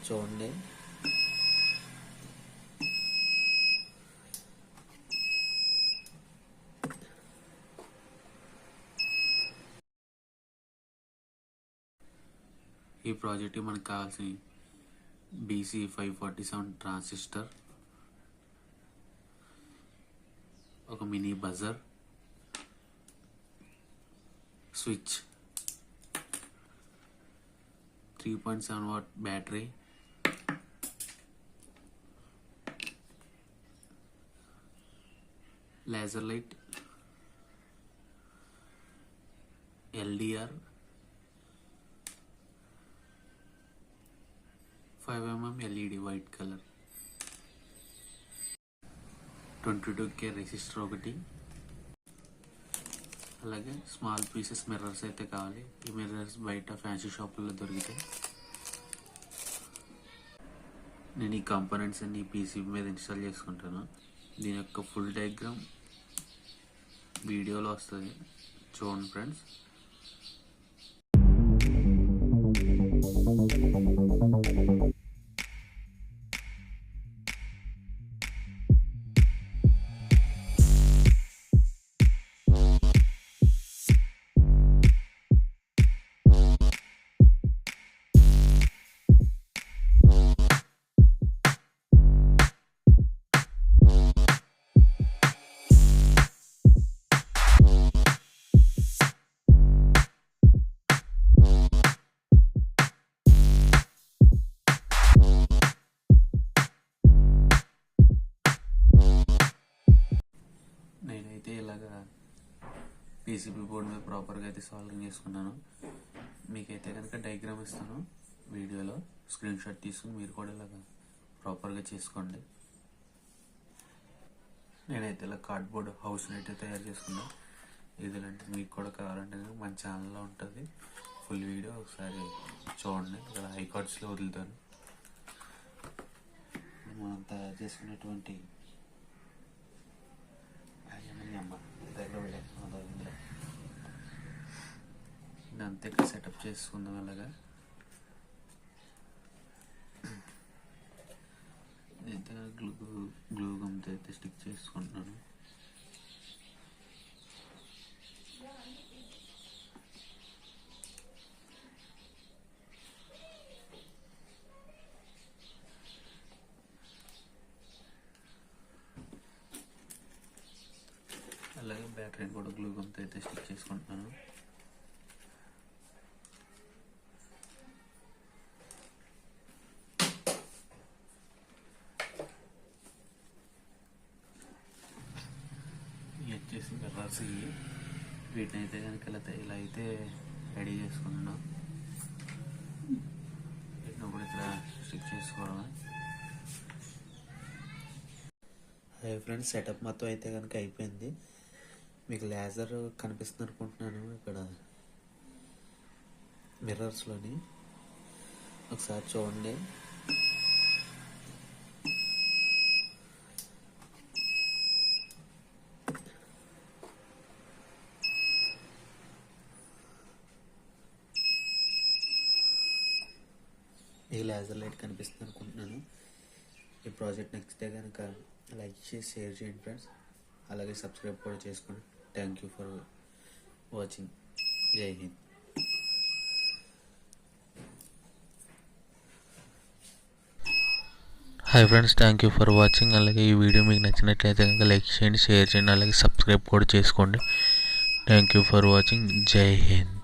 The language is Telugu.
ఒకసారి చూడండి. ఈ ప్రాజెక్ట్కి మనకు కావాల్సిన BC547 ట్రాన్సిస్టర్, ఒక mini buzzer, switch, 3.7 what battery, laser light, LDR, 5mm LED white colour, 22K resistor ఒకటి, అలాగే స్మాల్ పీసెస్ మిర్రర్స్ అయితే కావాలి. ఈ మిర్రర్స్ బయట ఫ్యాన్సీ షాపుల్లో దొరుకుతాయి. నేను ఈ కాంపోనెంట్స్ అన్ని PCB మీద ఇన్స్టాల్ చేసుకుంటాను. దీని యొక్క ఫుల్ డయాగ్రామ్ వీడియోలో వస్తుంది, చూడండి ఫ్రెండ్స్. నేనైతే ఇలాగా PCB బోర్డు మీద ప్రాపర్గా అయితే సాల్వింగ్ చేసుకున్నాను. మీకైతే కనుక డయాగ్రామ్ ఇస్తాను వీడియోలో, స్క్రీన్ షాట్ తీసుకుని మీరు కూడా ఇలాగా ప్రాపర్గా చేసుకోండి. నేనైతే ఇలా కార్డ్బోర్డ్ హౌస్ని అయితే తయారు చేసుకున్నాను. ఇదిలాంటి మీకు కూడా కావాలంటే మన ఛానల్లో ఉంటుంది, ఫుల్ వీడియో ఒకసారి చూడండి. ఇక్కడ ఐకార్డ్స్లో వదులుతాను. మనం తయారు చేసుకునేటువంటి అంతే సెటప్ చేసుకుందాం. అలాగా అయితే గ్లూ గమ్తో అయితే స్టిక్ చేసుకుంటున్నాను. అలాగే బ్యాటరీని కూడా గ్లూ గమ్తో అయితే స్టిక్ చేసుకుంటున్నాను. వచ్చేసి మిర్రర్స్ వీటిని అయితే కనుక ఇలా అయితే రెడీ చేసుకున్నాను. వీటిని కూడా ఇక్కడ స్టిక్ చేసుకోవడమే. అదే ఫ్రెండ్స్, సెటప్ మొత్తం అయితే కనుక అయిపోయింది. మీకు లేజర్ కనిపిస్తుంది అనుకుంటున్నాను ఇక్కడ మిర్రర్స్లోని, ఒకసారి చూడండి. ఈ లేజర్ లైట్ కనిపిస్తుంది అనుకుంటున్నాను. ఈ ప్రాజెక్ట్ నచ్చితే కనుక లైక్ చేసి షేర్ చేయండి ఫ్రెండ్స్. అలాగే సబ్స్క్రైబ్ కూడా చేసుకోండి. Thank you for watching. జై Hind. Hi friends, thank you for watching. అలాగే ఈ వీడియో మీకు నచ్చినట్లయితే కనుక లైక్ చేయండి, షేర్ చేయండి, అలాగే సబ్స్క్రైబ్ కూడా చేసుకోండి. Thank you for watching. జై హింద్.